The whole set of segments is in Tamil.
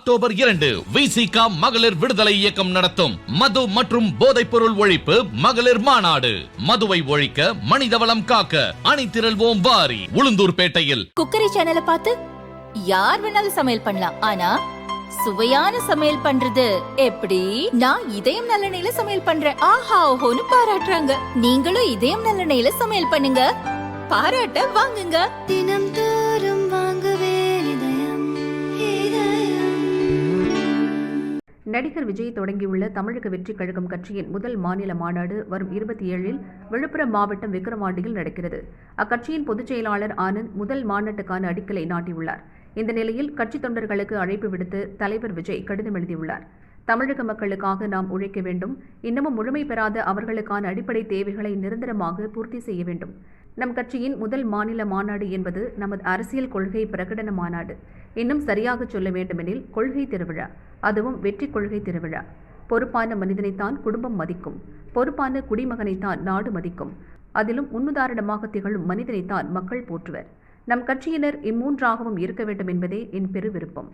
அக்டோபர் 2 விசிக மகளிர் விடுதலை இயக்கம் நடத்தும் மது மற்றும் போதைப் பொருள் ஒழிப்பு மகளிர் மாநாடு. மதுவை ஒழிக்க, மனிதவளம் காக்க அணிதிரள்வோம் வாரி. உளுந்தூர்பேட்டையில். குக்கரி சேனலை பார்த்து யார் வேணாலும் சமையல் பண்ணலாம், ஆனா சுவையான சமையல் பண்றது எப்படி? நான் இதயம் நல்லெண்ணெயில சமையல் பண்றேன், ஆஹா ஓஹோன்னு பாராட்டுறாங்க. நீங்களும் இதயம் நல்லெண்ணெயில சமையல் பண்ணுங்க, பாராட்ட வாங்குங்க. தினம் தோறும் வாங்குவே இதயம். நடிகர் விஜய் தொடங்கியுள்ள தமிழக வெற்றி கழகம் கட்சியின் முதல் மாநில மாநாடு வரும் 27இல் விழுப்புரம் மாவட்டம் விக்கிரவாண்டியில் நடக்கிறது. அக்கட்சியின் பொதுச் செயலாளர் ஆனந்த் முதல் மாநாட்டுக்கான அடிக்கலை நாட்டியுள்ளார். இந்த நிலையில் கட்சி தொண்டர்களுக்கு அழைப்பு விடுத்து தலைவர் விஜய் கடிதம் எழுதியுள்ளார். தமிழக மக்களுக்காக நாம் உழைக்க வேண்டும், இன்னமும் முழுமை பெறாத அவர்களுக்கான அடிப்படை தேவைகளை நிரந்தரமாக பூர்த்தி செய்ய வேண்டும். நம் கட்சியின் முதல் மாநில மாநாடு என்பது நமது அரசியல் கொள்கை பிரகடன மாநாடு. இன்னும் சரியாக சொல்ல வேண்டுமெனில் கொள்கை திருவிழா, அதுவும் வெற்றி கொள்கை திருவிழா. பொறுப்பான மனிதனைத்தான் குடும்பம் மதிக்கும், பொறுப்பான குடிமகனைத்தான் நாடு மதிக்கும், அதிலும் முன்னுதாரணமாக திகழும் மனிதனைத்தான் மக்கள் போற்றுவர். நம் கட்சியினர் இம்மூன்றாகவும் இருக்க வேண்டும் என்பதே என் பெரு விருப்பம்.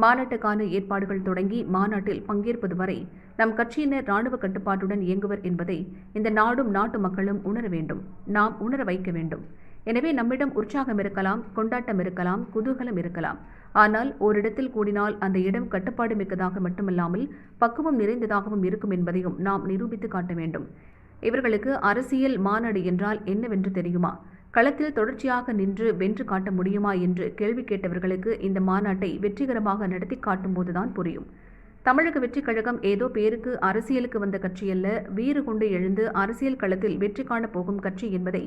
மாநாட்டுக்கான ஏற்பாடுகள் தொடங்கி மாநாட்டில் பங்கேற்பது வரை நம் கட்சியினர் ராணுவ கட்டுப்பாட்டுடன் இயங்குவர் என்பதை இந்த நாடும் நாட்டு மக்களும் உணர வேண்டும், நாம் உணர வைக்க வேண்டும். எனவே நம்மிடம் உற்சாகம் இருக்கலாம், கொண்டாட்டம் இருக்கலாம், குதூகலம் இருக்கலாம். ஆனால் ஓரிடத்தில் கூடினால் அந்த இடம் கட்டுப்பாடு மிக்கதாக மட்டுமல்லாமல் பக்குவம் நிறைந்ததாகவும் இருக்கும் என்பதையும் நாம் நிரூபித்து காட்ட வேண்டும். இவர்களுக்கு அரசியல் மாநாடு என்றால் என்னவென்று தெரியுமா? களத்தில் தொடர்ச்சியாக நின்று வென்று காட்ட முடியுமா என்று கேள்வி கேட்டவர்களுக்கு இந்த மாநாட்டை வெற்றிகரமாக நடத்தி காட்டும் போதுதான் புரியும். தமிழக வெற்றி கழகம் ஏதோ பேருக்கு அரசியலுக்கு வந்த கட்சியல்ல, வீறு கொண்டு எழுந்து அரசியல் களத்தில் வெற்றி காணப் போகும் கட்சி என்பதை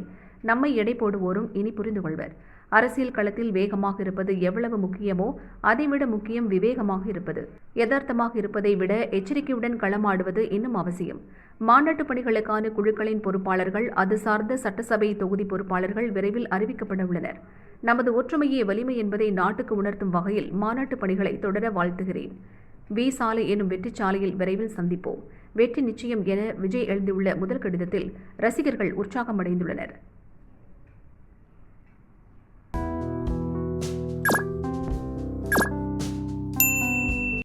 நம்மை எடை போடுவோரும் இனி புரிந்து கொள்வர். அரசியல் களத்தில் வேகமாக இருப்பது எவ்வளவு முக்கியமோ அதைவிட முக்கியம் விவேகமாக இருப்பது. யதார்த்தமாக இருப்பதை விட எச்சரிக்கையுடன் களமாடுவது இன்னும் அவசியம். மாநாட்டு பணிகளுக்கான குழுக்களின் பொறுப்பாளர்கள், அது சார்ந்த சட்டசபை தொகுதி பொறுப்பாளர்கள் விரைவில் அறிவிக்கப்பட உள்ளனர். நமது ஒற்றுமையே வலிமை என்பதை நாட்டுக்கு உணர்த்தும் வகையில் மாநாட்டு பணிகளை தொடர வாழ்த்துகிறேன். வி சாலை எனும் வெற்றி சாலையில் விரைவில் சந்திப்போம். வெற்றி நிச்சயம் என விஜய் எழுதியுள்ள முதல் கடிதத்தில் ரசிகர்கள் உற்சாகமடைந்துள்ளனர்.